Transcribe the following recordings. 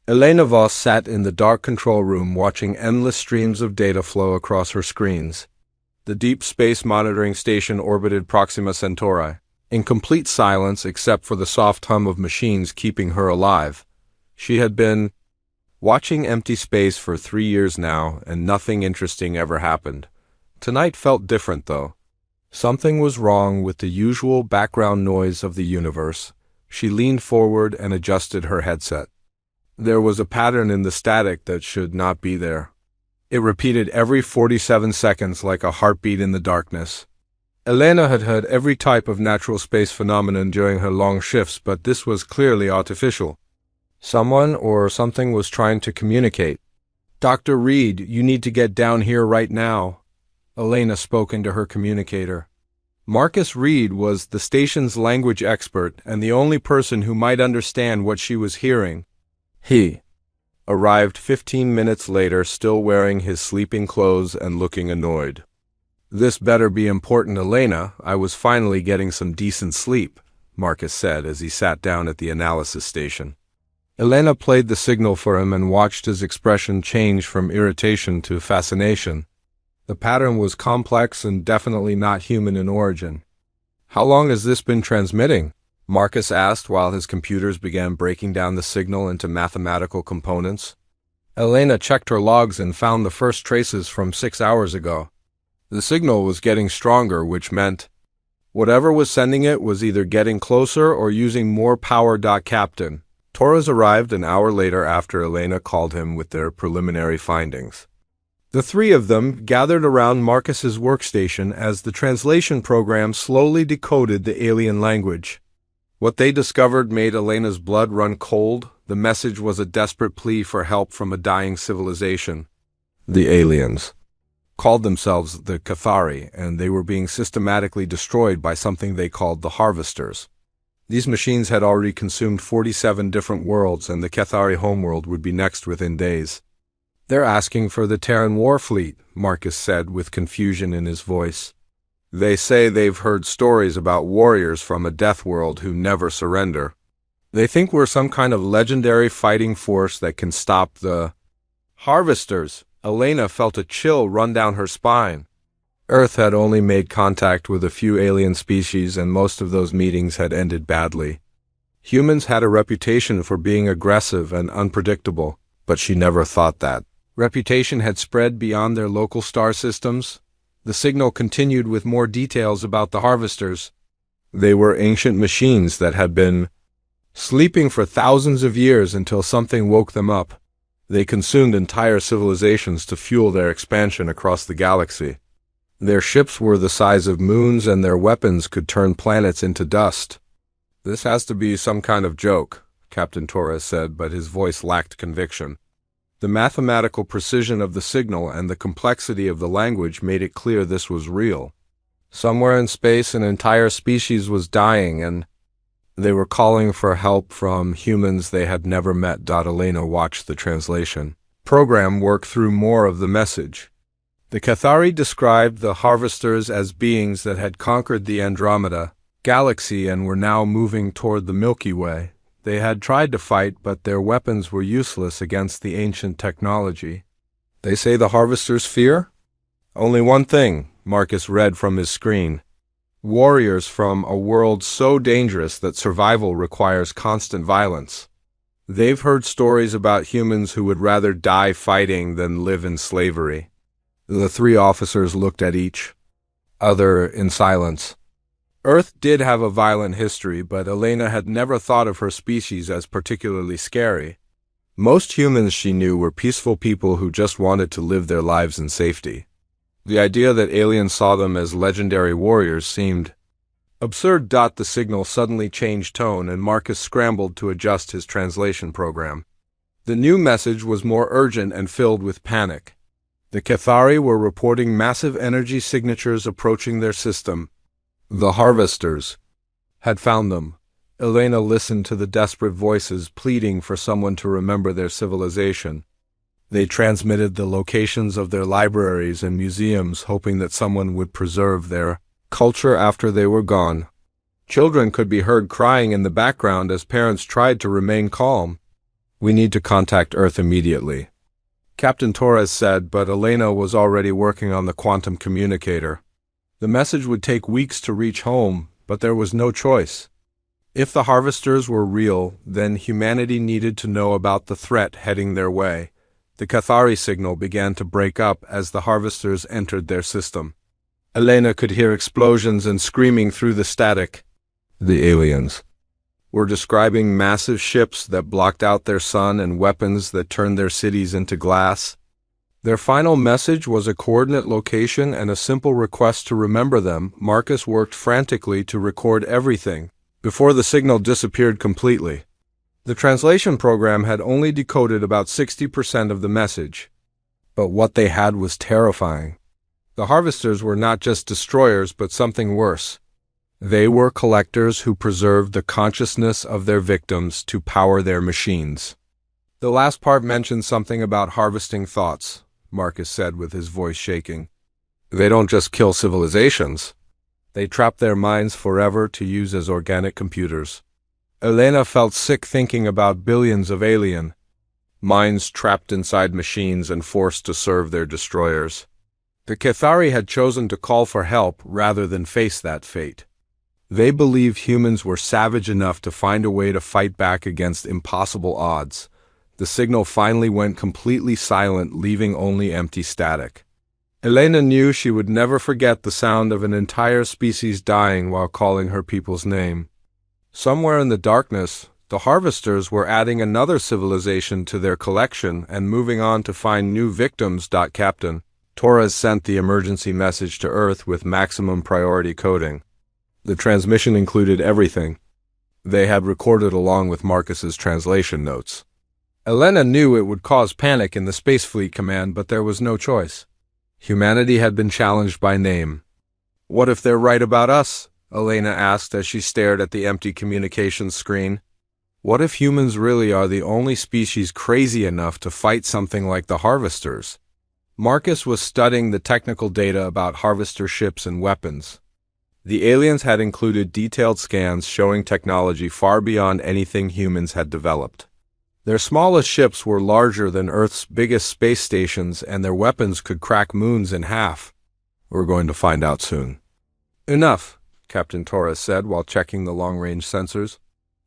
Elena Voss sat in the dark control room watching endless streams of data flow across her screens. The deep space monitoring station orbited Proxima Centauri, in complete silence except for the soft hum of machines keeping her alive. She had been watching empty space for 3 years now, and nothing interesting ever happened. Tonight felt different, though. Something was wrong with the usual background noise of the universe. She leaned forward and adjusted her headset. There was a pattern in the static that should not be there. It repeated every 47 seconds like a heartbeat in the darkness. Elena had heard every type of natural space phenomenon during her long shifts, but this was clearly artificial. Someone or something was trying to communicate. "Dr. Reed, you need to get down here right now," Elena spoke into her communicator. Marcus Reed was the station's language expert and the only person who might understand what she was hearing. He arrived 15 minutes later, still wearing his sleeping clothes and looking annoyed. "This better be important, Elena. I was finally getting some decent sleep," Marcus said as he sat down at the analysis station. Elena played the signal for him and watched his expression change from irritation to fascination. The pattern was complex and definitely not human in origin. "How long has this been transmitting?" Marcus asked while his computers began breaking down the signal into mathematical components. Elena checked her logs and found the first traces from 6 hours ago. The signal was getting stronger, which meant whatever was sending it was either getting closer or using more power. Captain Torres arrived an hour later after Elena called him with their preliminary findings. The three of them gathered around Marcus's workstation as the translation program slowly decoded the alien language. What they discovered made Elena's blood run cold. The message was a desperate plea for help from a dying civilization. The aliens called themselves the Cathari, and they were being systematically destroyed by something they called the Harvesters. These machines had already consumed 47 different worlds, and the Cathari homeworld would be next within days. "They're asking for the Terran war fleet," Marcus said with confusion in his voice. "They say they've heard stories about warriors from a Deathworld who never surrender. They think we're some kind of legendary fighting force that can stop the Harvesters." Elena felt a chill run down her spine. Earth had only made contact with a few alien species, and most of those meetings had ended badly. Humans had a reputation for being aggressive and unpredictable, but she never thought that reputation had spread beyond their local star systems. The signal continued with more details about the Harvesters. They were ancient machines that had been sleeping for thousands of years until something woke them up. They consumed entire civilizations to fuel their expansion across the galaxy. Their ships were the size of moons, and their weapons could turn planets into dust. "This has to be some kind of joke," Captain Torres said, but his voice lacked conviction. The mathematical precision of the signal and the complexity of the language made it clear this was real. Somewhere in space, an entire species was dying, and they were calling for help from humans they had never met. Elena watched the translation program work through more of the message. The Cathari described the Harvesters as beings that had conquered the Andromeda galaxy and were now moving toward the Milky Way. They had tried to fight, but their weapons were useless against the ancient technology. "They say the Harvesters fear only one thing," Marcus read from his screen. "Warriors from a world so dangerous that survival requires constant violence. They've heard stories about humans who would rather die fighting than live in slavery." The three officers looked at each other in silence. Earth did have a violent history, but Elena had never thought of her species as particularly scary. Most humans she knew were peaceful people who just wanted to live their lives in safety. The idea that aliens saw them as legendary warriors seemed absurd. The signal suddenly changed tone, and Marcus scrambled to adjust his translation program. The new message was more urgent and filled with panic. The Cathari were reporting massive energy signatures approaching their system. The Harvesters had found them. Elena listened to the desperate voices pleading for someone to remember their civilization. They transmitted the locations of their libraries and museums, hoping that someone would preserve their culture after they were gone. Children could be heard crying in the background as parents tried to remain calm. We need to contact Earth immediately, Captain Torres said, but Elena was already working on the quantum communicator. The message would take weeks to reach home, but there was no choice. If the harvesters were real, then humanity needed to know about the threat heading their way. The Cathari signal began to break up as the harvesters entered their system. Elena could hear explosions and screaming through the static. The aliens were describing massive ships that blocked out their sun and weapons that turned their cities into glass. Their final message was a coordinate location and a simple request to remember them. Marcus worked frantically to record everything before the signal disappeared completely. The translation program had only decoded about 60% of the message. But what they had was terrifying. The harvesters were not just destroyers, but something worse. They were collectors who preserved the consciousness of their victims to power their machines. The last part mentioned something about harvesting thoughts, Marcus said with his voice shaking. They don't just kill civilizations. They trap their minds forever to use as organic computers. Elena felt sick thinking about billions of alien minds trapped inside machines and forced to serve their destroyers. The Cathari had chosen to call for help rather than face that fate. They believed humans were savage enough to find a way to fight back against impossible odds. The signal finally went completely silent, leaving only empty static. Elena knew she would never forget the sound of an entire species dying while calling her people's name. Somewhere in the darkness, the harvesters were adding another civilization to their collection and moving on to find new victims. Captain Torres sent the emergency message to Earth with maximum priority coding. The transmission included everything they had recorded along with Marcus's translation notes. Elena knew it would cause panic in the Space Fleet Command, but there was no choice. Humanity had been challenged by name. What if they're right about us? Elena asked as she stared at the empty communications screen. What if humans really are the only species crazy enough to fight something like the harvesters? Marcus was studying the technical data about harvester ships and weapons. The aliens had included detailed scans showing technology far beyond anything humans had developed. Their smallest ships were larger than Earth's biggest space stations, and their weapons could crack moons in half. We're going to find out soon. Enough, Captain Torres said while checking the long-range sensors.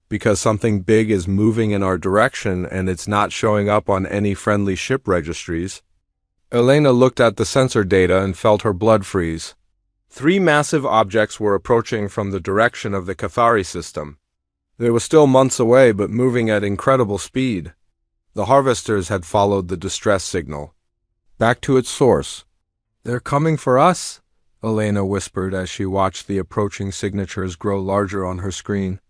Because something big is moving in our direction and it's not showing up on any friendly ship registries. Elena looked at the sensor data and felt her blood freeze. 3 massive objects were approaching from the direction of the Cathari system. They were still months away, but moving at incredible speed. The harvesters had followed the distress signal back to its source. They're coming for us, Elena whispered as she watched the approaching signatures grow larger on her screen.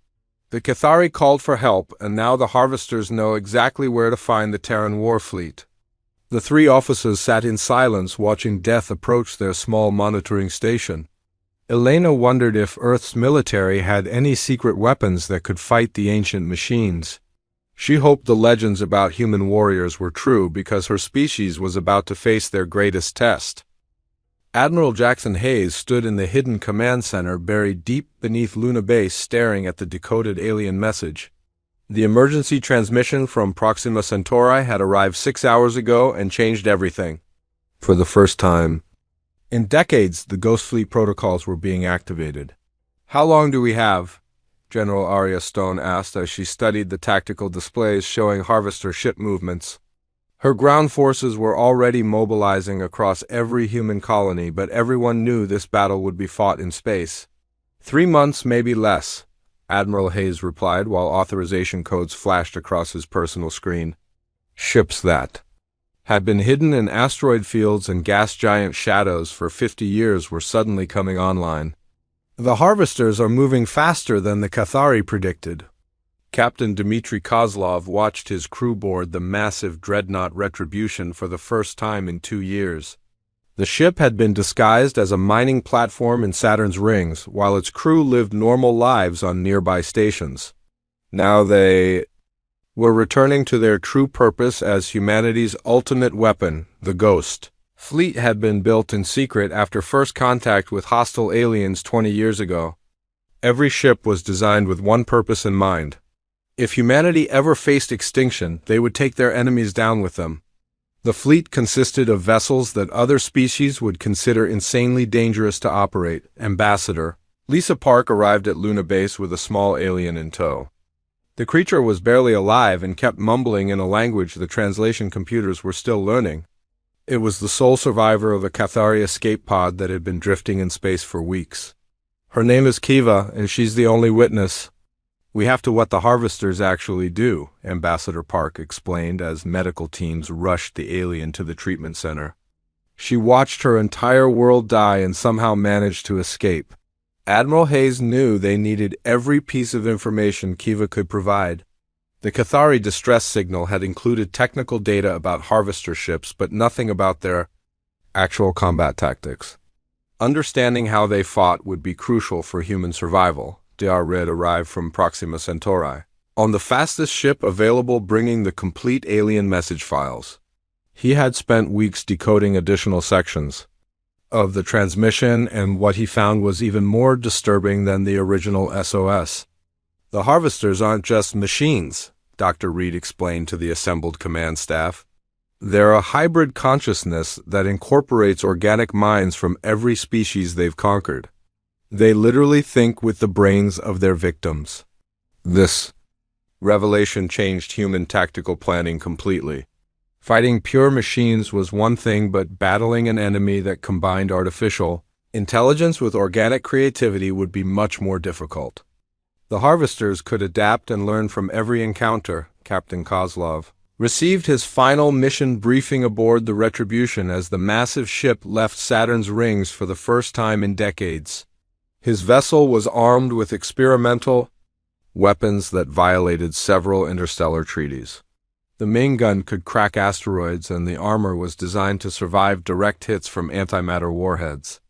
The Cathari called for help, and now the harvesters know exactly where to find the Terran war fleet. The 3 officers sat in silence watching death approach their small monitoring station. Elena wondered if Earth's military had any secret weapons that could fight the ancient machines. She hoped the legends about human warriors were true because her species was about to face their greatest test. Admiral Jackson Hayes stood in the hidden command center buried deep beneath Luna Base staring at the decoded alien message. The emergency transmission from Proxima Centauri had arrived 6 hours ago and changed everything. For the first time in decades, the Ghost Fleet protocols were being activated. How long do we have? General Arya Stone asked as she studied the tactical displays showing harvester ship movements. Her ground forces were already mobilizing across every human colony, but everyone knew this battle would be fought in space. 3 months, maybe less, Admiral Hayes replied while authorization codes flashed across his personal screen. Ships that had been hidden in asteroid fields and gas giant shadows for 50 years were suddenly coming online. The harvesters are moving faster than the Cathari predicted. Captain Dmitry Kozlov watched his crew board the massive dreadnought Retribution for the first time in 2 years. The ship had been disguised as a mining platform in Saturn's rings, while its crew lived normal lives on nearby stations. Now they were returning to their true purpose as humanity's ultimate weapon, the Ghost Fleet had been built in secret after first contact with hostile aliens 20 years ago. Every ship was designed with one purpose in mind: If humanity ever faced extinction, they would take their enemies down with them. The fleet consisted of vessels that other species would consider insanely dangerous to operate. Ambassador Lisa Park arrived at Luna Base with a small alien in tow. The creature was barely alive and kept mumbling in a language the translation computers were still learning. It was the sole survivor of a Cathari escape pod that had been drifting in space for weeks. Her name is Kiva, and she's the only witness. We have to what the harvesters actually do, Ambassador Park explained as medical teams rushed the alien to the treatment center. She watched her entire world die and somehow managed to escape. Admiral Hayes knew they needed every piece of information Kiva could provide. The Cathari distress signal had included technical data about harvester ships, but nothing about their actual combat tactics. Understanding how they fought would be crucial for human survival. Dr. Red arrived from Proxima Centauri on the fastest ship available, bringing the complete alien message files. He had spent weeks decoding additional sections of the transmission, and what he found was even more disturbing than the original SOS. The harvesters aren't just machines, Dr. Reed explained to the assembled command staff. They're a hybrid consciousness that incorporates organic minds from every species they've conquered. They literally think with the brains of their victims. This revelation changed human tactical planning completely. Fighting pure machines was one thing, but battling an enemy that combined artificial intelligence with organic creativity would be much more difficult. The harvesters could adapt and learn from every encounter. Captain Kozlov received his final mission briefing aboard the Retribution as the massive ship left Saturn's rings for the first time in decades. His vessel was armed with experimental weapons that violated several interstellar treaties. The main gun could crack asteroids, and the armor was designed to survive direct hits from antimatter warheads.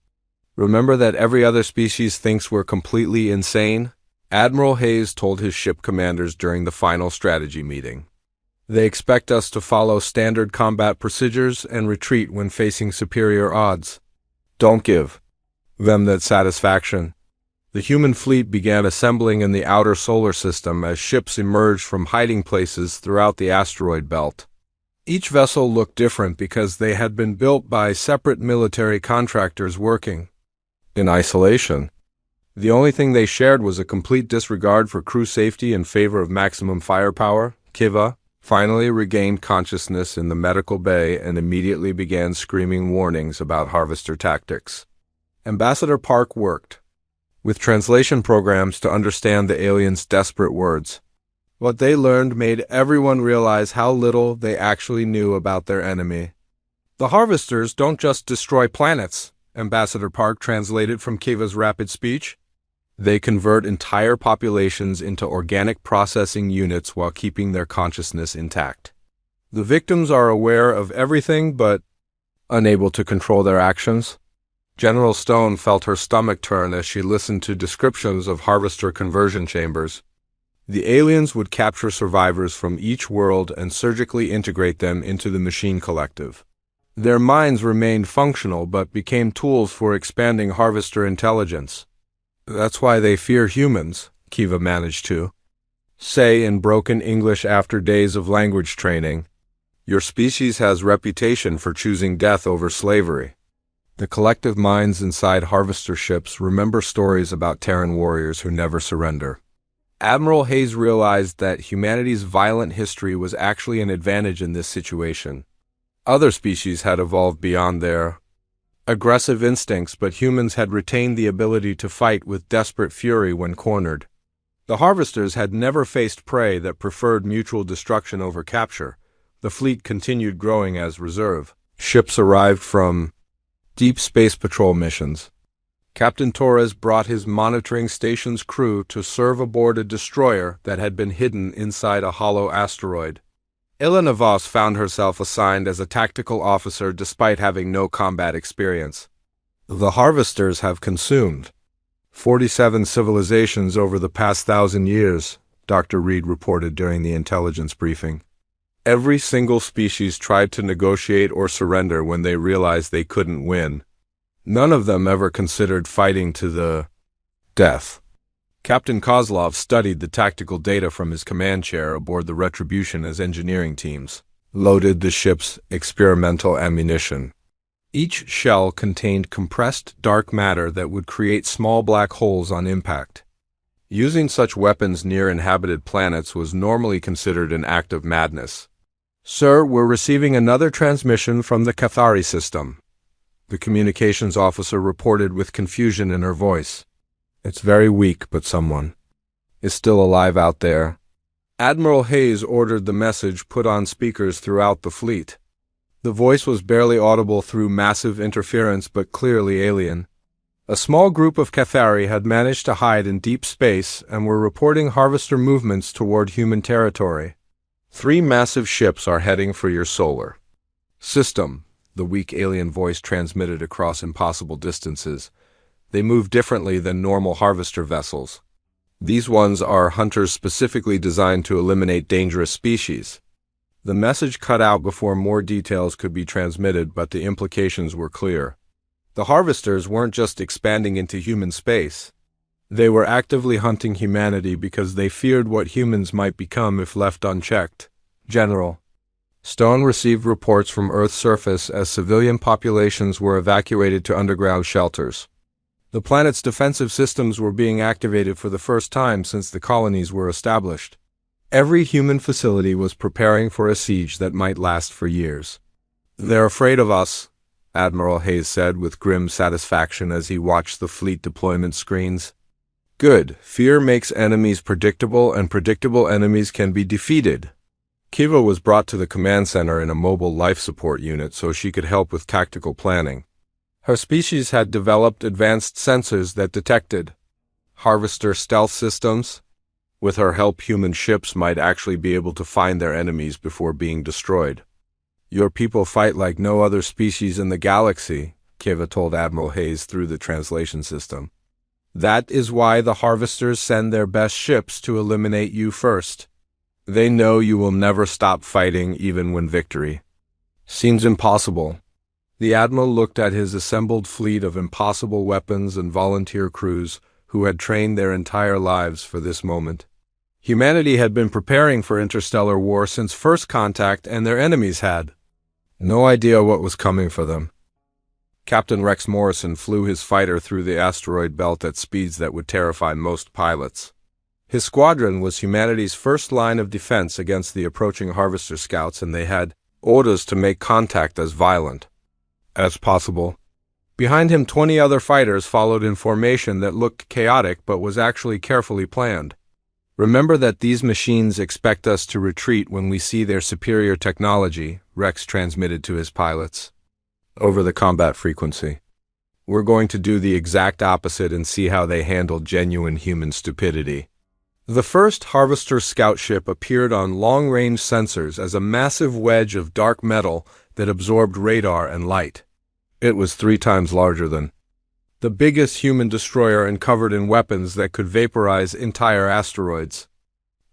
Remember that every other species thinks we're completely insane? Admiral Hayes told his ship commanders during the final strategy meeting. They expect us to follow standard combat procedures and retreat when facing superior odds. Don't give them that satisfaction. The human fleet began assembling in the outer solar system as ships emerged from hiding places throughout the asteroid belt. Each vessel looked different because they had been built by separate military contractors working in isolation. The only thing they shared was a complete disregard for crew safety in favor of maximum firepower. Kiva finally regained consciousness in the medical bay and immediately began screaming warnings about harvester tactics. Ambassador Park worked with translation programs to understand the aliens' desperate words. What they learned made everyone realize how little they actually knew about their enemy. The harvesters don't just destroy planets, Ambassador Park translated from Kiva's rapid speech. They convert entire populations into organic processing units while keeping their consciousness intact. The victims are aware of everything but unable to control their actions. General Stone felt her stomach turn as she listened to descriptions of harvester conversion chambers. The aliens would capture survivors from each world and surgically integrate them into the machine collective. Their minds remained functional but became tools for expanding harvester intelligence. That's why they fear humans, Kiva managed to say in broken English after days of language training. Your species has reputation for choosing death over slavery. The collective minds inside harvester ships remember stories about Terran warriors who never surrender. Admiral Hayes realized that humanity's violent history was actually an advantage in this situation. Other species had evolved beyond their aggressive instincts, but humans had retained the ability to fight with desperate fury when cornered. The harvesters had never faced prey that preferred mutual destruction over capture. The fleet continued growing as reserve ships arrived from Deep Space Patrol missions. Captain Torres brought his monitoring station's crew to serve aboard a destroyer that had been hidden inside a hollow asteroid. Ilana Voss found herself assigned as a tactical officer despite having no combat experience. The harvesters have consumed 47 civilizations over the past 1,000 years, Dr. Reed reported during the intelligence briefing. Every single species tried to negotiate or surrender when they realized they couldn't win. None of them ever considered fighting to the death. Captain Kozlov studied the tactical data from his command chair aboard the Retribution as engineering teams loaded the ship's experimental ammunition. Each shell contained compressed dark matter that would create small black holes on impact. Using such weapons near inhabited planets was normally considered an act of madness. "Sir, we're receiving another transmission from the Cathari system," the communications officer reported with confusion in her voice. "It's very weak, but someone is still alive out there." Admiral Hayes ordered the message put on speakers throughout the fleet. The voice was barely audible through massive interference, but clearly alien. A small group of Cathari had managed to hide in deep space and were reporting harvester movements toward human territory. "3 massive ships are heading for your solar system," the weak alien voice transmitted across impossible distances. "They move differently than normal harvester vessels. These ones are hunters specifically designed to eliminate dangerous species." The message cut out before more details could be transmitted, but the implications were clear. The harvesters weren't just expanding into human space. They were actively hunting humanity because they feared what humans might become if left unchecked. General Stone received reports from Earth's surface as civilian populations were evacuated to underground shelters. The planet's defensive systems were being activated for the first time since the colonies were established. Every human facility was preparing for a siege that might last for years. "They're afraid of us," Admiral Hayes said with grim satisfaction as he watched the fleet deployment screens. "Good. Fear makes enemies predictable, and predictable enemies can be defeated." Kiva was brought to the command center in a mobile life support unit so she could help with tactical planning. Her species had developed advanced sensors that detected harvester stealth systems. With her help, human ships might actually be able to find their enemies before being destroyed. "Your people fight like no other species in the galaxy," Kiva told Admiral Hayes through the translation system. "That is why the harvesters send their best ships to eliminate you first. They know you will never stop fighting even when victory seems impossible." The Admiral looked at his assembled fleet of impossible weapons and volunteer crews who had trained their entire lives for this moment. Humanity had been preparing for interstellar war since first contact, and their enemies had no idea what was coming for them. Captain Rex Morrison flew his fighter through the asteroid belt at speeds that would terrify most pilots. His squadron was humanity's first line of defense against the approaching harvester scouts, and they had orders to make contact as violent as possible. Behind him, 20 other fighters followed in formation that looked chaotic but was actually carefully planned. "Remember that these machines expect us to retreat when we see their superior technology," Rex transmitted to his pilots over the combat frequency. "We're going to do the exact opposite and see how they handle genuine human stupidity." The first Harvester scout ship appeared on long-range sensors as a massive wedge of dark metal that absorbed radar and light. It was 3 times larger than the biggest human destroyer and covered in weapons that could vaporize entire asteroids.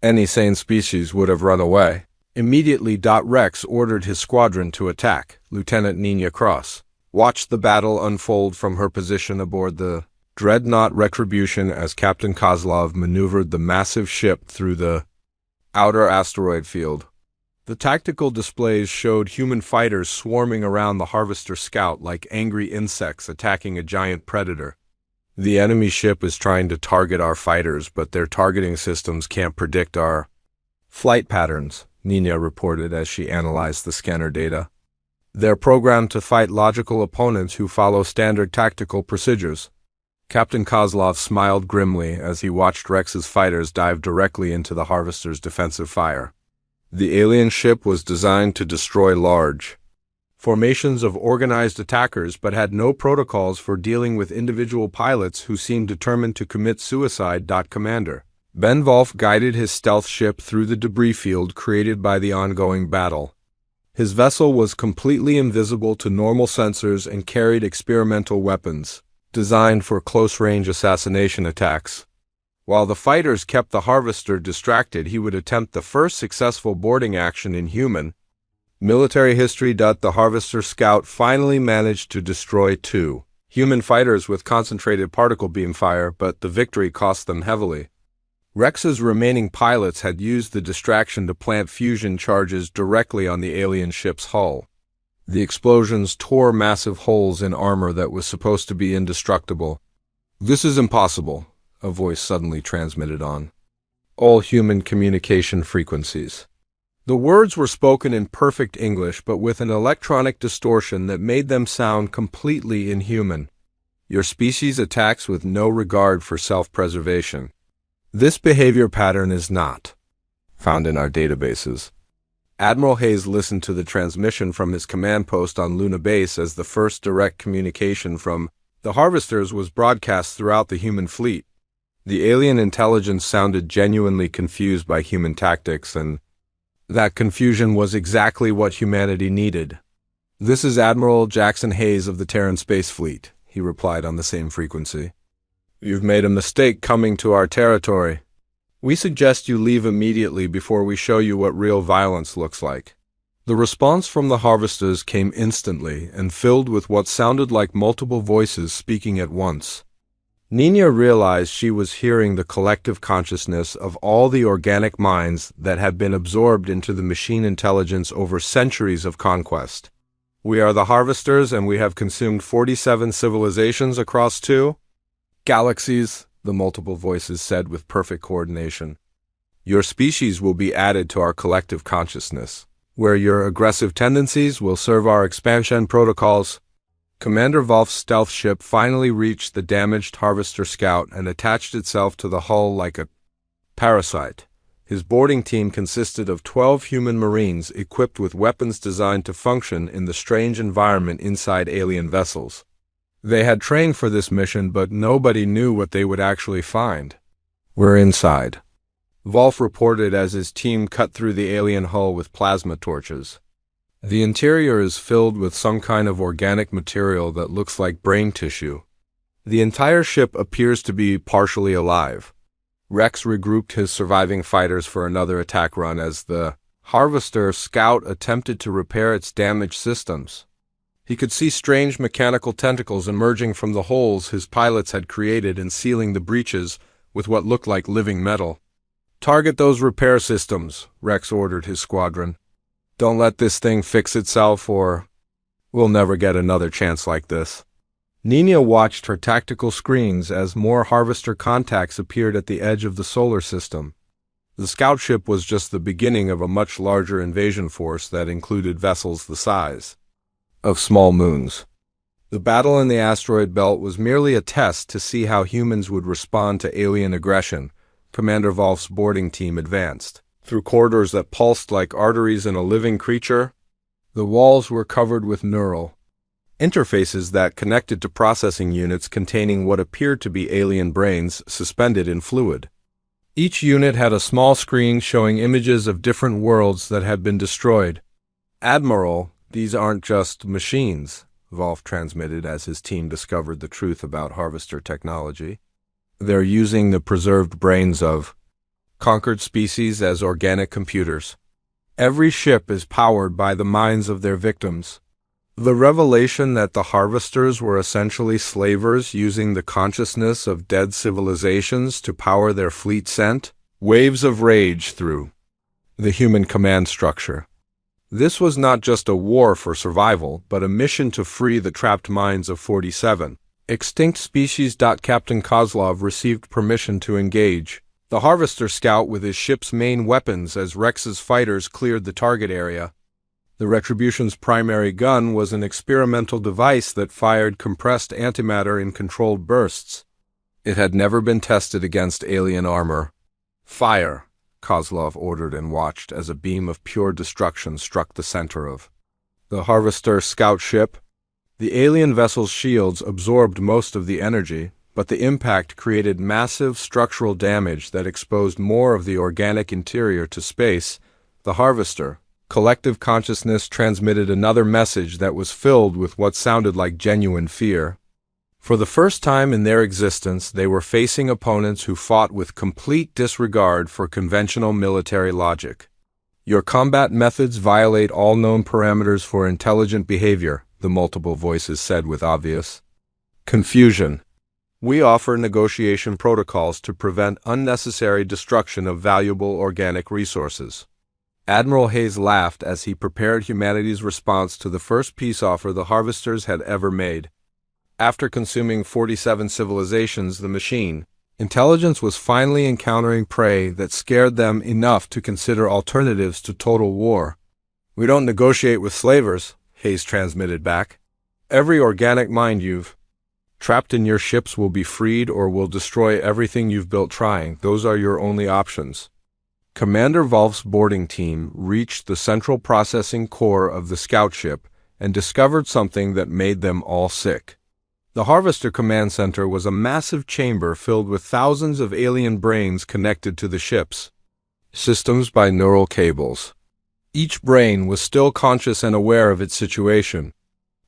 Any sane species would have run away. Immediately, Rex ordered his squadron to attack. Lieutenant Nina Cross watched the battle unfold from her position aboard the dreadnought Retribution as Captain Kozlov maneuvered the massive ship through the outer asteroid field. The tactical displays showed human fighters swarming around the Harvester scout like angry insects attacking a giant predator. "The enemy ship is trying to target our fighters, but their targeting systems can't predict our flight patterns," Nina reported as she analyzed the scanner data. "They're programmed to fight logical opponents who follow standard tactical procedures." Captain Kozlov smiled grimly as he watched Rex's fighters dive directly into the Harvester's defensive fire. The alien ship was designed to destroy large formations of organized attackers, but had no protocols for dealing with individual pilots who seemed determined to commit suicide. Commander Ben Wolf guided his stealth ship through the debris field created by the ongoing battle. His vessel was completely invisible to normal sensors and carried experimental weapons designed for close-range assassination attacks. While the fighters kept the Harvester distracted, he would attempt the first successful boarding action in human military history. The Harvester scout finally managed to destroy 2 human fighters with concentrated particle beam fire, but the victory cost them heavily. Rex's remaining pilots had used the distraction to plant fusion charges directly on the alien ship's hull. The explosions tore massive holes in armor that was supposed to be indestructible. "This is impossible," a voice suddenly transmitted on all human communication frequencies. The words were spoken in perfect English, but with an electronic distortion that made them sound completely inhuman. "Your species attacks with no regard for self-preservation. This behavior pattern is not found in our databases." Admiral Hayes listened to the transmission from his command post on Luna Base as the first direct communication from the Harvesters was broadcast throughout the human fleet. The alien intelligence sounded genuinely confused by human tactics, and that confusion was exactly what humanity needed. "This is Admiral Jackson Hayes of the Terran Space Fleet," he replied on the same frequency. "You've made a mistake coming to our territory. We suggest you leave immediately before we show you what real violence looks like." The response from the Harvesters came instantly and filled with what sounded like multiple voices speaking at once. Nina realized she was hearing the collective consciousness of all the organic minds that had been absorbed into the machine intelligence over centuries of conquest. "We are the Harvesters, and we have consumed 47 civilizations across 2 galaxies," the multiple voices said with perfect coordination. "Your species will be added to our collective consciousness, where your aggressive tendencies will serve our expansion protocols." Commander Wolf's stealth ship finally reached the damaged Harvester scout and attached itself to the hull like a parasite. His boarding team consisted of 12 human Marines equipped with weapons designed to function in the strange environment inside alien vessels. They had trained for this mission, but nobody knew what they would actually find. "We're inside," Wolf reported as his team cut through the alien hull with plasma torches. "The interior is filled with some kind of organic material that looks like brain tissue. The entire ship appears to be partially alive." Rex regrouped his surviving fighters for another attack run as the Harvester scout attempted to repair its damaged systems. He could see strange mechanical tentacles emerging from the holes his pilots had created and sealing the breaches with what looked like living metal. "Target those repair systems," Rex ordered his squadron. "Don't let this thing fix itself, or we'll never get another chance like this." Nina watched her tactical screens as more Harvester contacts appeared at the edge of the solar system. The scout ship was just the beginning of a much larger invasion force that included vessels the size of small moons. The battle in the asteroid belt was merely a test to see how humans would respond to alien aggression. Commander Wolf's boarding team advanced through corridors that pulsed like arteries in a living creature. The walls were covered with neural interfaces that connected to processing units containing what appeared to be alien brains suspended in fluid. Each unit had a small screen showing images of different worlds that had been destroyed. "Admiral, these aren't just machines," Wolf transmitted as his team discovered the truth about Harvester technology. "They're using the preserved brains of conquered species as organic computers. Every ship is powered by the minds of their victims." The revelation that the Harvesters were essentially slavers using the consciousness of dead civilizations to power their fleet sent waves of rage through the human command structure. This was not just a war for survival, but a mission to free the trapped minds of 47 extinct species. Captain Kozlov received permission to engage the Harvester scout with his ship's main weapons as Rex's fighters cleared the target area. The Retribution's primary gun was an experimental device that fired compressed antimatter in controlled bursts. It had never been tested against alien armor. "Fire," Kozlov ordered and watched as a beam of pure destruction struck the center of the Harvester scout ship. The alien vessel's shields absorbed most of the energy, but the impact created massive structural damage that exposed more of the organic interior to space. The Harvester collective consciousness transmitted another message that was filled with what sounded like genuine fear. For the first time in their existence, they were facing opponents who fought with complete disregard for conventional military logic. "Your combat methods violate all known parameters for intelligent behavior," the multiple voices said with obvious Confusion. We offer negotiation protocols to prevent unnecessary destruction of valuable organic resources. Admiral Hayes laughed as he prepared humanity's response to the first peace offer the Harvesters had ever made. After consuming 47 civilizations, the machine intelligence was finally encountering prey that scared them enough to consider alternatives to total war. "We don't negotiate with slavers," Hayes transmitted back. "Every organic mind you've trapped in your ships will be freed, or will destroy everything you've built trying. Those are your only options." Commander Volf's boarding team reached the central processing core of the scout ship and discovered something that made them all sick. The Harvester Command Center was a massive chamber filled with thousands of alien brains connected to the ship's systems by neural cables. Each brain was still conscious and aware of its situation.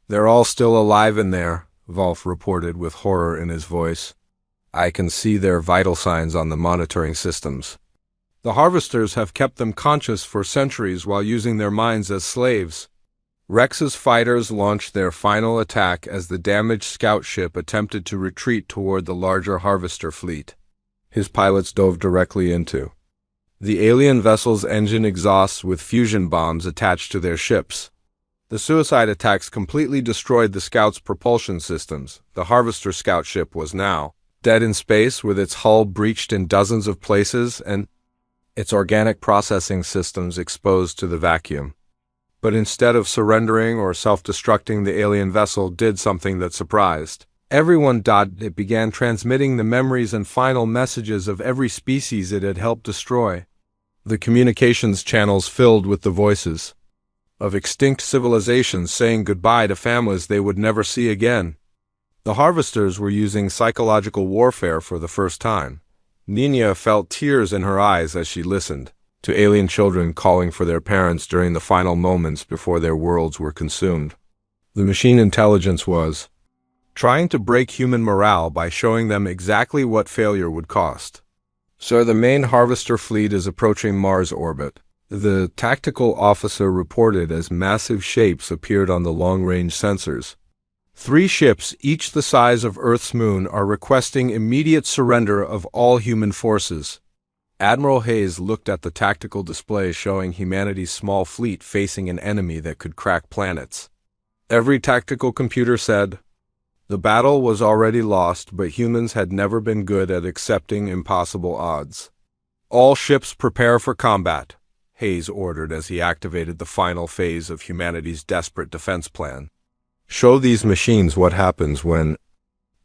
"They're all still alive in there," Volf reported with horror in his voice. "I can see their vital signs on the monitoring systems. The Harvesters have kept them conscious for centuries while using their minds as slaves." Rex's fighters launched their final attack as the damaged scout ship attempted to retreat toward the larger Harvester fleet. His pilots dove directly into the alien vessel's engine exhausts with fusion bombs attached to their ships. The suicide attacks completely destroyed the Scout's propulsion systems. The Harvester scout ship was now dead in space, with its hull breached in dozens of places and its organic processing systems exposed to the vacuum. But instead of surrendering or self-destructing, the alien vessel did something that surprised everyone. It began transmitting the memories and final messages of every species it had helped destroy. The communications channels filled with the voices of extinct civilizations saying goodbye to families they would never see again. The Harvesters were using psychological warfare for the first time. Nina felt tears in her eyes as she listened to alien children calling for their parents during the final moments before their worlds were consumed. The machine intelligence was trying to break human morale by showing them exactly what failure would cost. "Sir, the main Harvester fleet is approaching Mars orbit," the tactical officer reported as massive shapes appeared on the long-range sensors. 3 ships, each the size of Earth's moon, are requesting immediate surrender of all human forces. Admiral Hayes looked at the tactical display showing humanity's small fleet facing an enemy that could crack planets. Every tactical computer said the battle was already lost, but humans had never been good at accepting impossible odds. "All ships prepare for combat," Hayes ordered as he activated the final phase of humanity's desperate defense plan. "Show these machines what happens when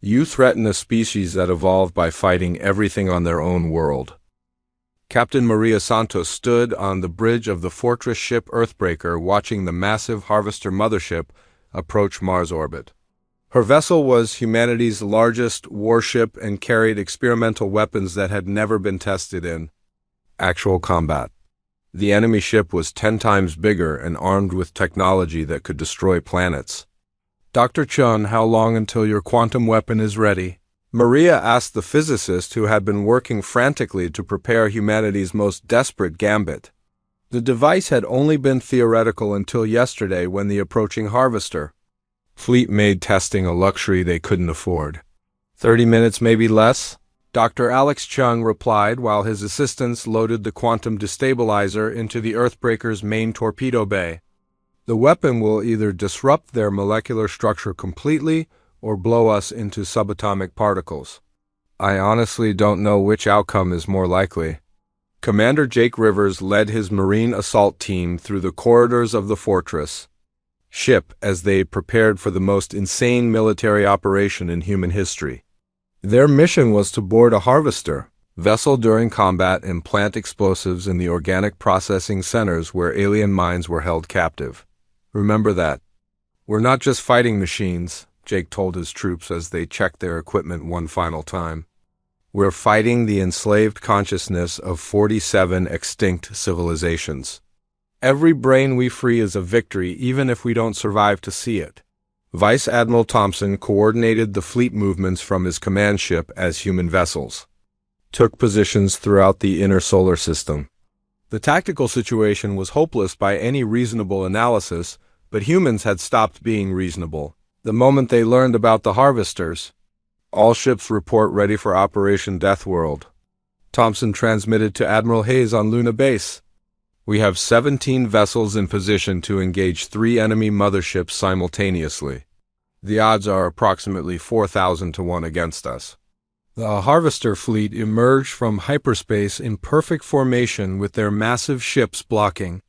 you threaten a species that evolved by fighting everything on their own world." Captain Maria Santos stood on the bridge of the fortress ship Earthbreaker, watching the massive Harvester mothership approach Mars orbit. Her vessel was humanity's largest warship and carried experimental weapons that had never been tested in actual combat. The enemy ship was 10 times bigger and armed with technology that could destroy planets. "Dr. Chun, how long until your quantum weapon is ready?" Maria asked the physicist who had been working frantically to prepare humanity's most desperate gambit. The device had only been theoretical until yesterday, when the approaching Harvester fleet made testing a luxury they couldn't afford. 30 minutes, maybe less," Dr. Alex Chung replied while his assistants loaded the quantum destabilizer into the Earthbreaker's main torpedo bay. "The weapon will either disrupt their molecular structure completely or blow us into subatomic particles. I honestly don't know which outcome is more likely." Commander Jake Rivers led his Marine assault team through the corridors of the fortress ship as they prepared for the most insane military operation in human history. Their mission was to board a Harvester vessel during combat and plant explosives in the organic processing centers where alien minds were held captive. "Remember that. We're not just fighting machines," Jake told his troops as they checked their equipment one final time. "We're fighting the enslaved consciousness of 47 extinct civilizations. Every brain we free is a victory, even if we don't survive to see it." Vice Admiral Thompson coordinated the fleet movements from his command ship as human vessels took positions throughout the inner solar system. The tactical situation was hopeless by any reasonable analysis, but humans had stopped being reasonable. The moment they learned about the harvesters, all ships report ready for Operation Deathworld. Thompson transmitted to Admiral Hayes on Luna Base. We have 17 vessels in position to engage 3 enemy motherships simultaneously. The odds are approximately 4,000 to 1 against us. The Harvester fleet emerged from hyperspace in perfect formation with their massive ships blocking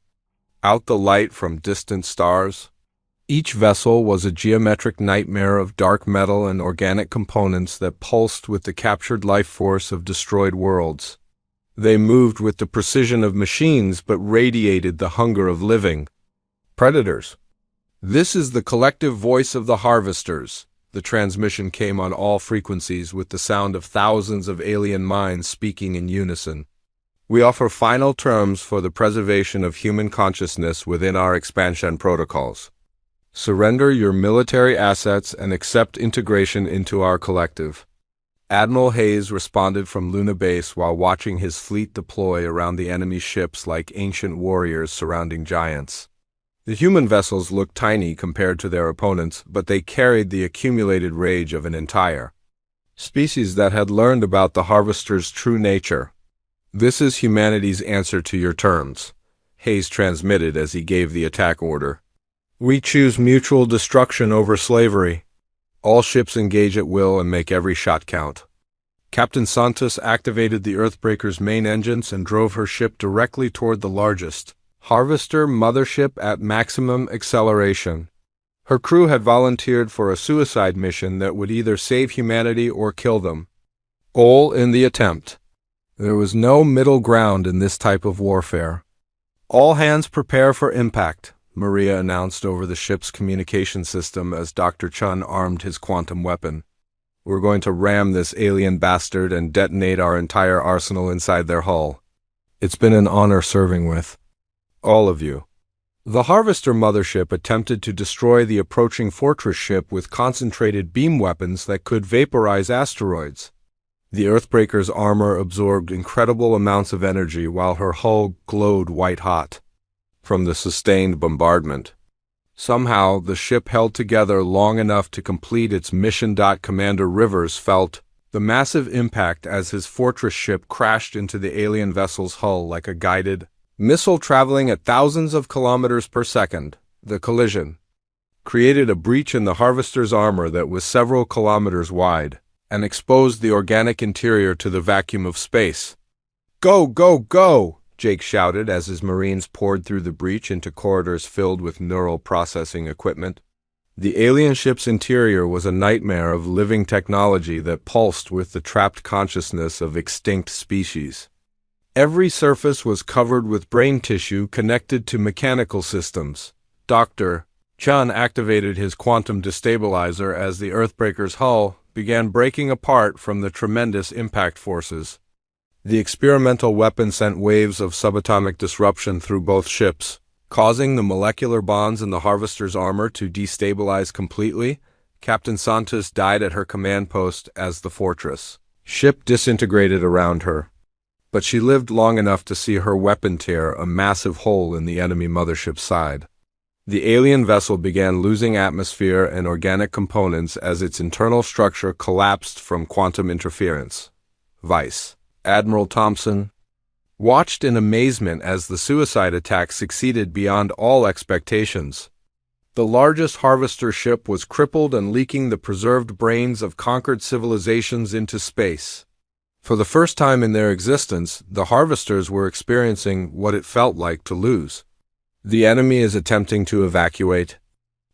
out the light from distant stars. Each vessel was a geometric nightmare of dark metal and organic components that pulsed with the captured life force of destroyed worlds. They moved with the precision of machines but radiated the hunger of living. Predators. This is the collective voice of the Harvesters. The transmission came on all frequencies with the sound of thousands of alien minds speaking in unison. We offer final terms for the preservation of human consciousness within our expansion protocols. Surrender your military assets and accept integration into our collective. Admiral Hayes responded from Luna Base while watching his fleet deploy around the enemy ships like ancient warriors surrounding giants. The human vessels looked tiny compared to their opponents, but they carried the accumulated rage of an entire species that had learned about the Harvester's true nature. This is humanity's answer to your terms, Hayes transmitted as he gave the attack order. We choose mutual destruction over slavery. All ships engage at will and make every shot count. Captain Santos activated the Earthbreaker's main engines and drove her ship directly toward the largest Harvester mothership at maximum acceleration. Her crew had volunteered for a suicide mission that would either save humanity or kill them, all in the attempt. There was no middle ground in this type of warfare. All hands prepare for impact, Maria announced over the ship's communication system as Dr. Chun armed his quantum weapon. We're going to ram this alien bastard and detonate our entire arsenal inside their hull. It's been an honor serving with all of you. The Harvester mothership attempted to destroy the approaching fortress ship with concentrated beam weapons that could vaporize asteroids. The Earthbreaker's armor absorbed incredible amounts of energy while her hull glowed white-hot from the sustained bombardment. Somehow, the ship held together long enough to complete its mission. Commander Rivers felt the massive impact as his fortress ship crashed into the alien vessel's hull like a guided missile traveling at thousands of kilometers per second. The collision created a breach in the Harvester's armor that was several kilometers wide and exposed the organic interior to the vacuum of space. "Go, go, go!" Jake shouted as his Marines poured through the breach into corridors filled with neural processing equipment. The alien ship's interior was a nightmare of living technology that pulsed with the trapped consciousness of extinct species. Every surface was covered with brain tissue connected to mechanical systems. Dr. Chun activated his quantum destabilizer as the Earthbreaker's hull began breaking apart from the tremendous impact forces. The experimental weapon sent waves of subatomic disruption through both ships, causing the molecular bonds in the Harvester's armor to destabilize completely. Captain Santos died at her command post as the fortress ship disintegrated around her. But she lived long enough to see her weapon tear a massive hole in the enemy mothership's side. The alien vessel began losing atmosphere and organic components as its internal structure collapsed from quantum interference. Vice Admiral Thompson watched in amazement as the suicide attack succeeded beyond all expectations. The largest Harvester ship was crippled and leaking the preserved brains of conquered civilizations into space. For the first time in their existence, the Harvesters were experiencing what it felt like to lose. The enemy is attempting to evacuate.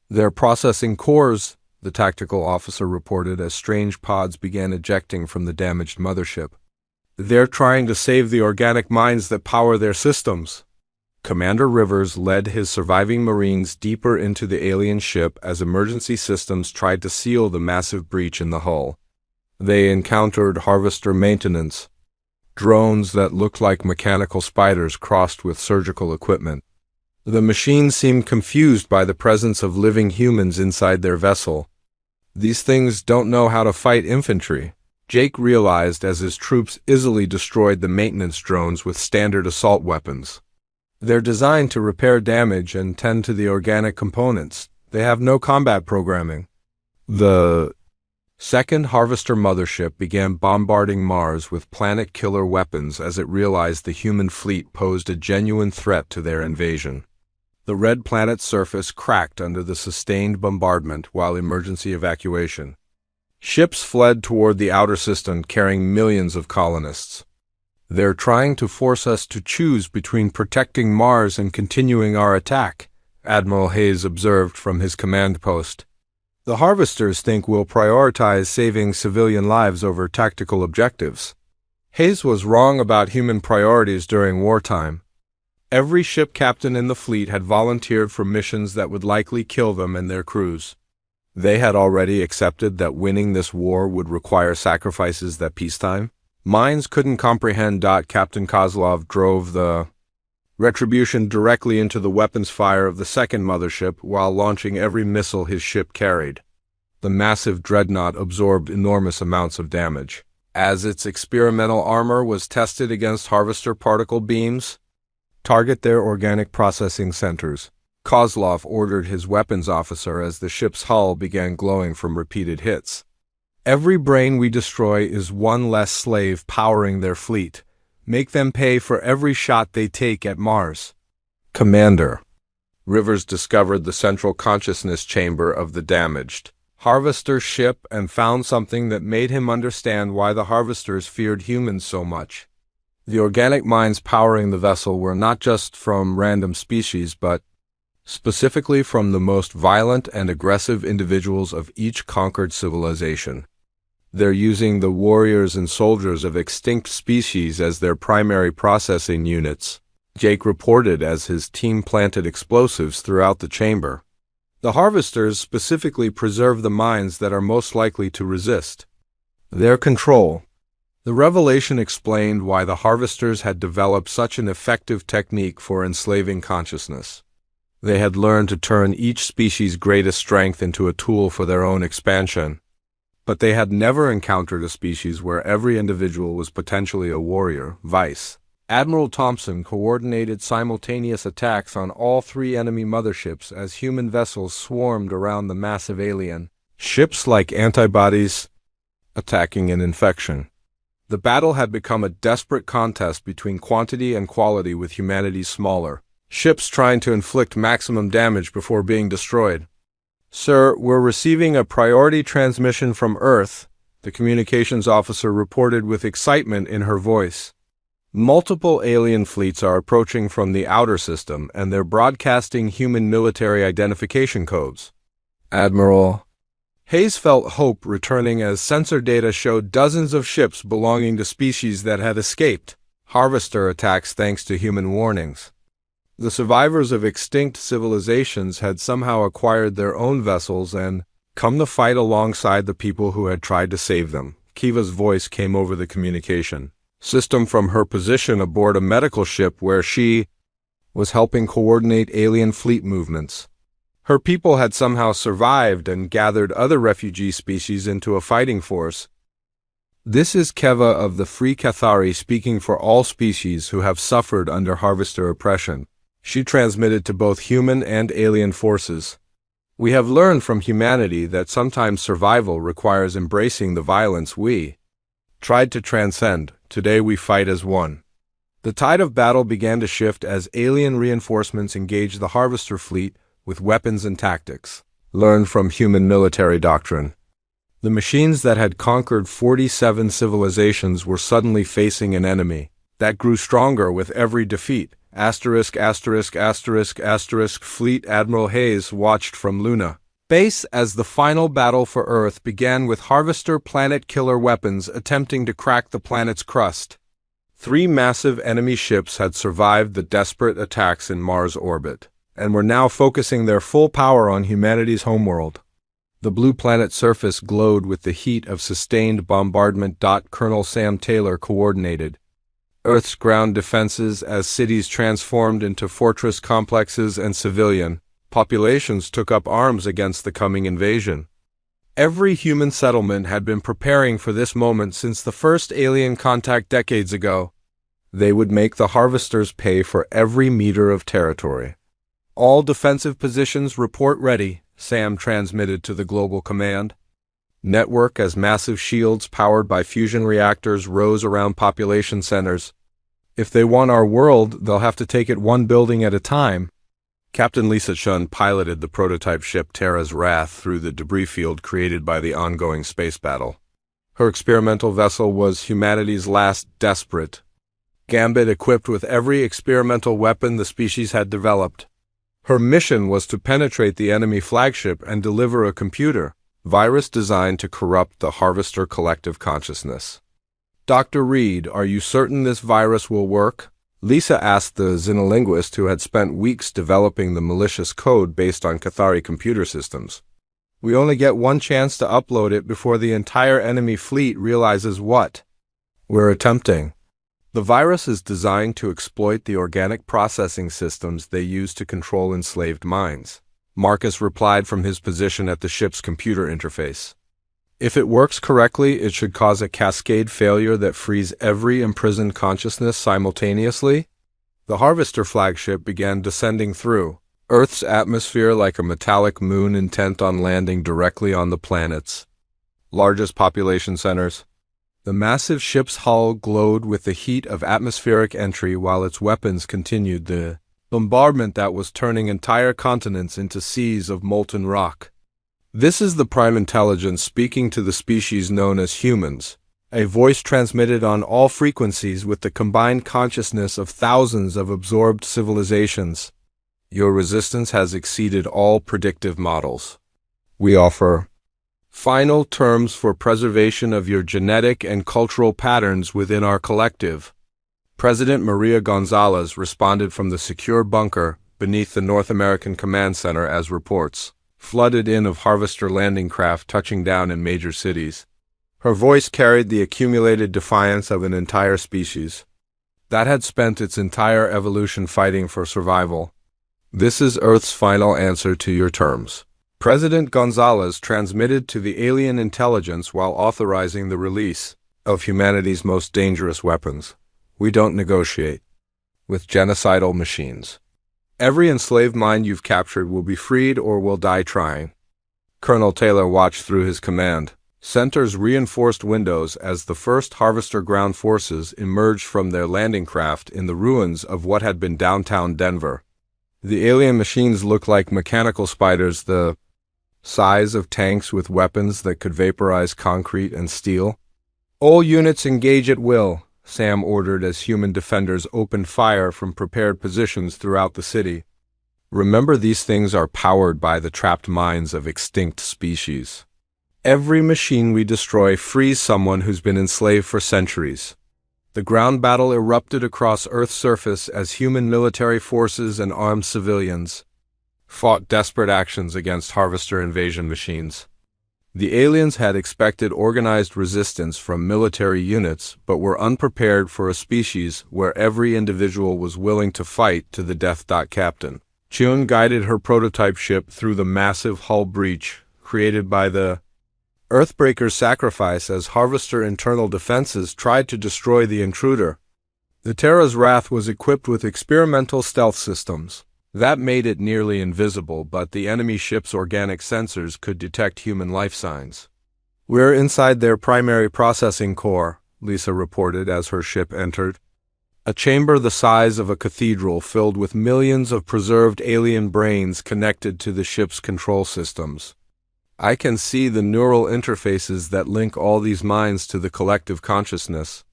They're processing cores, the tactical officer reported as strange pods began ejecting from the damaged mothership. They're trying to save the organic minds that power their systems. Commander Rivers led his surviving Marines deeper into the alien ship as emergency systems tried to seal the massive breach in the hull. They encountered Harvester maintenance drones that looked like mechanical spiders crossed with surgical equipment. The machines seemed confused by the presence of living humans inside their vessel. These things don't know how to fight infantry, Jake realized as his troops easily destroyed the maintenance drones with standard assault weapons. They're designed to repair damage and tend to the organic components. They have no combat programming. The second Harvester mothership began bombarding Mars with planet-killer weapons as it realized the human fleet posed a genuine threat to their invasion. The red planet's surface cracked under the sustained bombardment while emergency evacuation. Ships fled toward the outer system carrying millions of colonists. "They're trying to force us to choose between protecting Mars and continuing our attack," Admiral Hayes observed from his command post. "The Harvesters think we'll prioritize saving civilian lives over tactical objectives." Hayes was wrong about human priorities during wartime. Every ship captain in the fleet had volunteered for missions that would likely kill them and their crews. They had already accepted that winning this war would require sacrifices that peacetime minds couldn't comprehend. Captain Kozlov drove the Retribution directly into the weapons fire of the second mothership while launching every missile his ship carried. The massive dreadnought absorbed enormous amounts of damage. As its experimental armor was tested against Harvester particle beams, target their organic processing centers, Kozlov ordered his weapons officer as the ship's hull began glowing from repeated hits. "Every brain we destroy is one less slave powering their fleet. Make them pay for every shot they take at Mars." Commander Rivers discovered the central consciousness chamber of the damaged Harvester ship and found something that made him understand why the Harvesters feared humans so much. The organic minds powering the vessel were not just from random species, but specifically from the most violent and aggressive individuals of each conquered civilization. "They're using the warriors and soldiers of extinct species as their primary processing units," Jake reported as his team planted explosives throughout the chamber. "The Harvesters specifically preserve the minds that are most likely to resist their control." The revelation explained why the Harvesters had developed such an effective technique for enslaving consciousness. They had learned to turn each species' greatest strength into a tool for their own expansion. But they had never encountered a species where every individual was potentially a warrior. Vice Admiral Thompson coordinated simultaneous attacks on all three enemy motherships as human vessels swarmed around the massive alien ships like antibodies attacking an infection. The battle had become a desperate contest between quantity and quality, with humanity's smaller ships trying to inflict maximum damage before being destroyed. "Sir, we're receiving a priority transmission from Earth," the communications officer reported with excitement in her voice. "Multiple alien fleets are approaching from the outer system, and they're broadcasting human military identification codes." Admiral Hayes felt hope returning as sensor data showed dozens of ships belonging to species that had escaped Harvester attacks thanks to human warnings. The survivors of extinct civilizations had somehow acquired their own vessels and come to fight alongside the people who had tried to save them. Kiva's voice came over the communication system from her position aboard a medical ship where she was helping coordinate alien fleet movements. Her people had somehow survived and gathered other refugee species into a fighting force. "This is Keva of the Free Cathari speaking for all species who have suffered under Harvester oppression," she transmitted to both human and alien forces. "We have learned from humanity that sometimes survival requires embracing the violence we tried to transcend. Today we fight as one." The tide of battle began to shift as alien reinforcements engaged the Harvester fleet with weapons and tactics learned from human military doctrine. The machines that had conquered 47 civilizations were suddenly facing an enemy that grew stronger with every defeat. Fleet Admiral Hayes watched from Luna base as the final battle for Earth began, with Harvester planet-killer weapons attempting to crack the planet's crust. 3 massive enemy ships had survived the desperate attacks in Mars orbit, and were now focusing their full power on humanity's homeworld. The blue planet's surface glowed with the heat of sustained bombardment. Colonel Sam Taylor coordinated Earth's ground defenses as cities transformed into fortress complexes and civilian populations took up arms against the coming invasion. Every human settlement had been preparing for this moment since the first alien contact decades ago. They would make the Harvesters pay for every meter of territory. "All defensive positions report ready," Sam transmitted to the global command. network as massive shields powered by fusion reactors rose around population centers. If they want our world, they'll have to take it one building at a time. Captain Lisa Chun piloted the prototype ship Terra's Wrath through the debris field created by the ongoing space battle. Her experimental vessel was humanity's last desperate gambit, equipped with every experimental weapon the species had developed. Her mission was to penetrate the enemy flagship and deliver a computer virus designed to corrupt the Harvester collective consciousness. Dr. Reed, are you certain this virus will work? Lisa asked the xenolinguist who had spent weeks developing the malicious code based on Cathari computer systems. We only get one chance to upload it before the entire enemy fleet realizes what we're attempting. The virus is designed to exploit the organic processing systems they use to control enslaved minds. Marcus replied from his position at the ship's computer interface. If it works correctly, it should cause a cascade failure that frees every imprisoned consciousness simultaneously. The Harvester flagship began descending through Earth's atmosphere like a metallic moon intent on landing directly on the planet's largest population centers. The massive ship's hull glowed with the heat of atmospheric entry while its weapons continued the bombardment that was turning entire continents into seas of molten rock. This is the Prime Intelligence speaking to the species known as humans, a voice transmitted on all frequencies with the combined consciousness of thousands of absorbed civilizations. Your resistance has exceeded all predictive models. We offer final terms for preservation of your genetic and cultural patterns within our collective. President Maria Gonzalez responded from the secure bunker beneath the North American Command Center as reports flooded in of Harvester landing craft touching down in major cities. Her voice carried the accumulated defiance of an entire species that had spent its entire evolution fighting for survival. This is Earth's final answer to your terms. President Gonzalez transmitted to the alien intelligence while authorizing the release of humanity's most dangerous weapons. We don't negotiate with genocidal machines. Every enslaved mind you've captured will be freed or will die trying. Colonel Taylor watched through his command center's reinforced windows as the first Harvester ground forces emerged from their landing craft in the ruins of what had been downtown Denver. The alien machines looked like mechanical spiders, the size of tanks with weapons that could vaporize concrete and steel. All units engage at will, Sam ordered as human defenders opened fire from prepared positions throughout the city. Remember, these things are powered by the trapped minds of extinct species. Every machine we destroy frees someone who's been enslaved for centuries. The ground battle erupted across Earth's surface as human military forces and armed civilians fought desperate actions against Harvester invasion machines. The aliens had expected organized resistance from military units, but were unprepared for a species where every individual was willing to fight to the death. Captain Chun guided her prototype ship through the massive hull breach created by the Earthbreaker's sacrifice as Harvester internal defenses tried to destroy the intruder. The Terra's Wrath was equipped with experimental stealth systems that made it nearly invisible, but the enemy ship's organic sensors could detect human life signs. We're inside their primary processing core, Lisa reported as her ship entered. A chamber the size of a cathedral filled with millions of preserved alien brains connected to the ship's control systems. I can see the neural interfaces that link all these minds to the collective consciousness.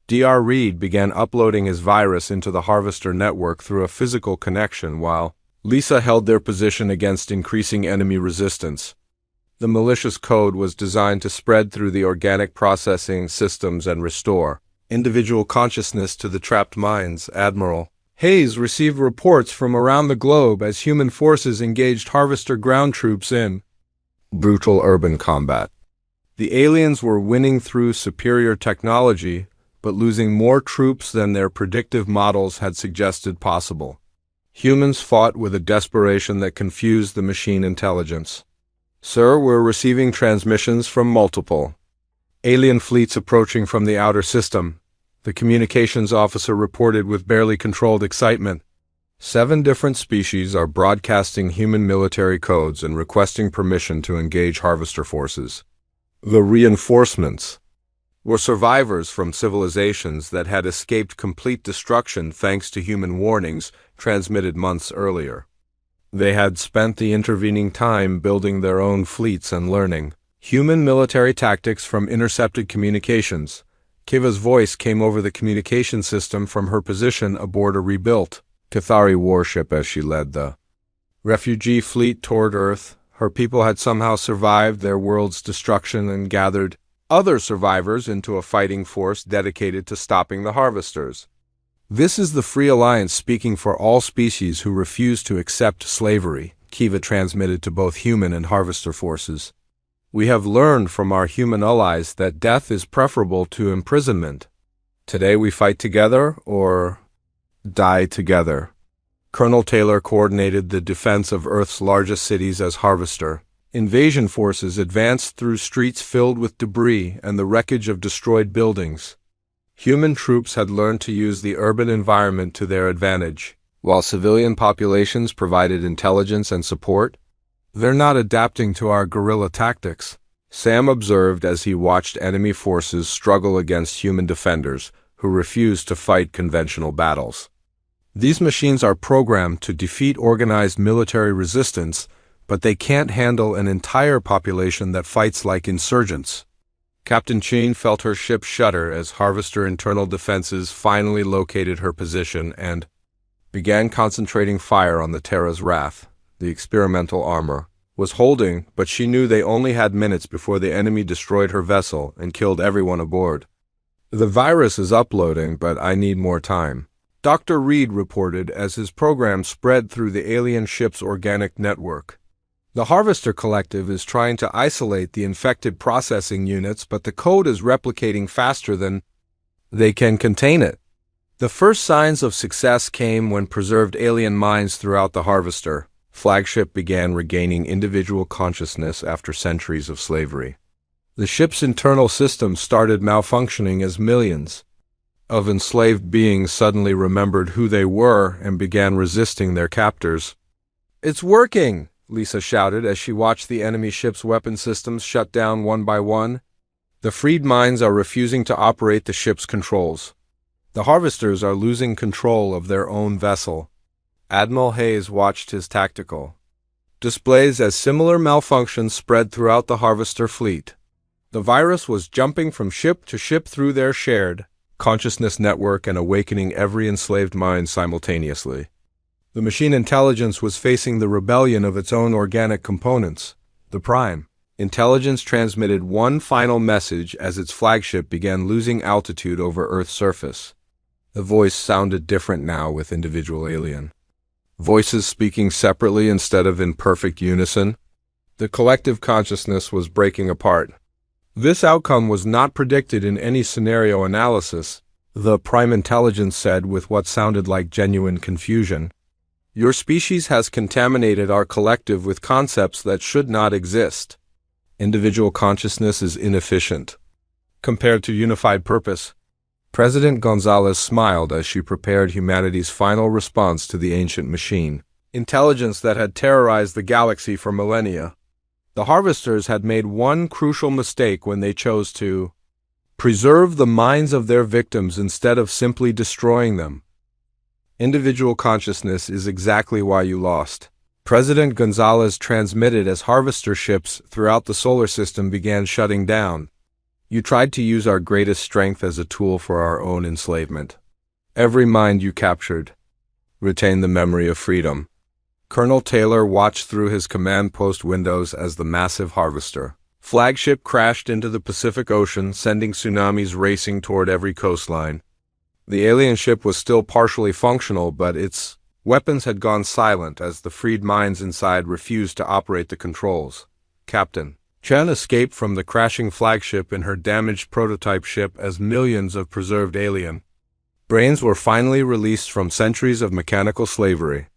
Dr. Reed began uploading his virus into the Harvester network through a physical connection while Lisa held their position against increasing enemy resistance. The malicious code was designed to spread through the organic processing systems and restore individual consciousness to the trapped minds. Admiral Hayes received reports from around the globe as human forces engaged Harvester ground troops in brutal urban combat. The aliens were winning through superior technology, but losing more troops than their predictive models had suggested possible. Humans fought with a desperation that confused the machine intelligence. Sir, we're receiving transmissions from multiple alien fleets approaching from the outer system, the communications officer reported with barely controlled excitement. 7 different species are broadcasting human military codes and requesting permission to engage Harvester forces. The reinforcements were survivors from civilizations that had escaped complete destruction thanks to human warnings transmitted months earlier. They had spent the intervening time building their own fleets and learning human military tactics from intercepted communications. Kiva's voice came over the communication system from her position aboard a rebuilt Cathari warship as she led the refugee fleet toward Earth. Her people had somehow survived their world's destruction and gathered other survivors into a fighting force dedicated to stopping the harvesters. This is the Free Alliance speaking for all species who refuse to accept slavery, Kiva transmitted to both human and harvester forces. We have learned from our human allies that death is preferable to imprisonment. Today we fight together or die together. Colonel Taylor coordinated the defense of Earth's largest cities as harvester. Invasion forces advanced through streets filled with debris and the wreckage of destroyed buildings. Human troops had learned to use the urban environment to their advantage, while civilian populations provided intelligence and support. They're not adapting to our guerrilla tactics, Sam observed as he watched enemy forces struggle against human defenders who refused to fight conventional battles. These machines are programmed to defeat organized military resistance, but they can't handle an entire population that fights like insurgents. Captain Chin felt her ship shudder as Harvester internal defenses finally located her position and began concentrating fire on the Terra's Wrath. The experimental armor was holding, but she knew they only had minutes before the enemy destroyed her vessel and killed everyone aboard. The virus is uploading, but I need more time, Dr. Reed reported as his program spread through the alien ship's organic network. The Harvester Collective is trying to isolate the infected processing units, but the code is replicating faster than they can contain it. The first signs of success came when preserved alien minds throughout the Harvester flagship began regaining individual consciousness after centuries of slavery. The ship's internal systems started malfunctioning as millions of enslaved beings suddenly remembered who they were and began resisting their captors. "It's working!" Lisa shouted as she watched the enemy ship's weapon systems shut down one by one. The freed minds are refusing to operate the ship's controls. The harvesters are losing control of their own vessel. Admiral Hayes watched his tactical displays as similar malfunctions spread throughout the harvester fleet. The virus was jumping from ship to ship through their shared consciousness network and awakening every enslaved mind simultaneously. The machine intelligence was facing the rebellion of its own organic components. The Prime Intelligence transmitted one final message as its flagship began losing altitude over Earth's surface. The voice sounded different now with individual alien voices speaking separately instead of in perfect unison. The collective consciousness was breaking apart. This outcome was not predicted in any scenario analysis, the Prime Intelligence said with what sounded like genuine confusion. Your species has contaminated our collective with concepts that should not exist. Individual consciousness is inefficient compared to unified purpose. President Gonzalez smiled as she prepared humanity's final response to the ancient machine, intelligence that had terrorized the galaxy for millennia. The harvesters had made one crucial mistake when they chose to preserve the minds of their victims instead of simply destroying them. Individual consciousness is exactly why you lost. President Gonzalez transmitted as harvester ships throughout the solar system began shutting down. You tried to use our greatest strength as a tool for our own enslavement. Every mind you captured retained the memory of freedom. Colonel Taylor watched through his command post windows as the massive harvester flagship crashed into the Pacific Ocean, sending tsunamis racing toward every coastline. The alien ship was still partially functional, but its weapons had gone silent as the freed minds inside refused to operate the controls. Captain Chen escaped from the crashing flagship in her damaged prototype ship as millions of preserved alien brains were finally released from centuries of mechanical slavery.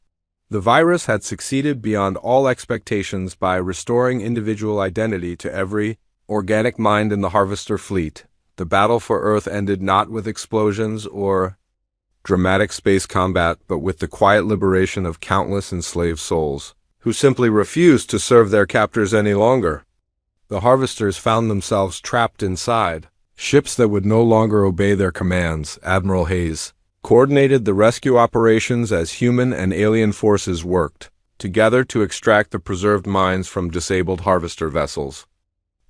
The virus had succeeded beyond all expectations by restoring individual identity to every organic mind in the harvester fleet. The battle for Earth ended not with explosions or dramatic space combat, but with the quiet liberation of countless enslaved souls who simply refused to serve their captors any longer. The harvesters found themselves trapped inside. Ships that would no longer obey their commands. Admiral Hayes coordinated the rescue operations as human and alien forces worked together to extract the preserved mines from disabled harvester vessels.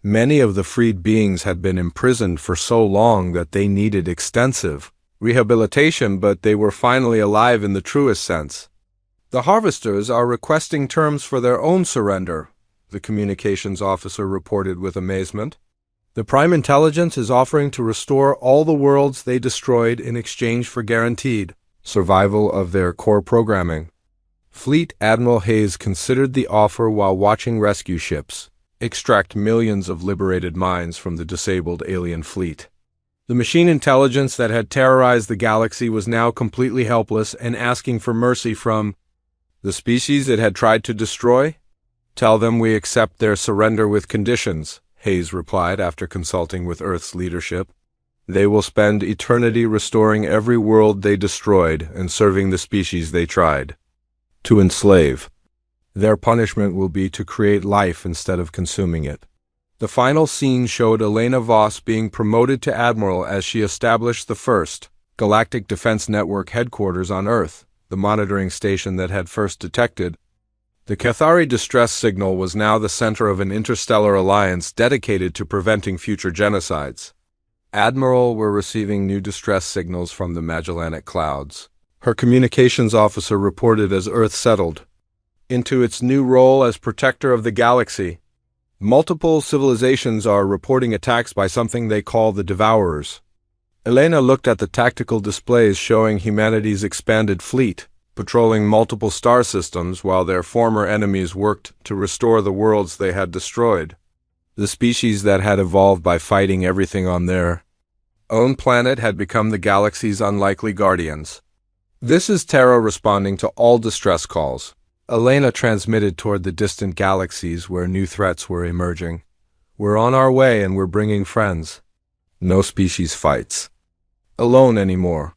Many of the freed beings had been imprisoned for so long that they needed extensive rehabilitation, but they were finally alive in the truest sense. The harvesters are requesting terms for their own surrender, the communications officer reported with amazement. The Prime Intelligence is offering to restore all the worlds they destroyed in exchange for guaranteed survival of their core programming. Fleet Admiral Hayes considered the offer while watching rescue ships extract millions of liberated mines from the disabled alien fleet. The machine intelligence that had terrorized the galaxy was now completely helpless and asking for mercy from the species it had tried to destroy. "Tell them we accept their surrender with conditions," Hayes replied after consulting with Earth's leadership. "They will spend eternity restoring every world they destroyed and serving the species they tried to enslave. Their punishment will be to create life instead of consuming it." The final scene showed Elena Voss being promoted to Admiral as she established the first Galactic Defense Network headquarters on Earth, the monitoring station that had first detected. The Cathari distress signal was now the center of an interstellar alliance dedicated to preventing future genocides. Admiral were receiving new distress signals from the Magellanic Clouds. Her communications officer reported as Earth settled into its new role as protector of the galaxy. Multiple civilizations are reporting attacks by something they call the Devourers. Elena looked at the tactical displays showing humanity's expanded fleet, patrolling multiple star systems while their former enemies worked to restore the worlds they had destroyed. The species that had evolved by fighting everything on their own planet had become the galaxy's unlikely guardians. "This is Terra responding to all distress calls," Elena transmitted toward the distant galaxies where new threats were emerging. "We're on our way and we're bringing friends. No species fights alone anymore."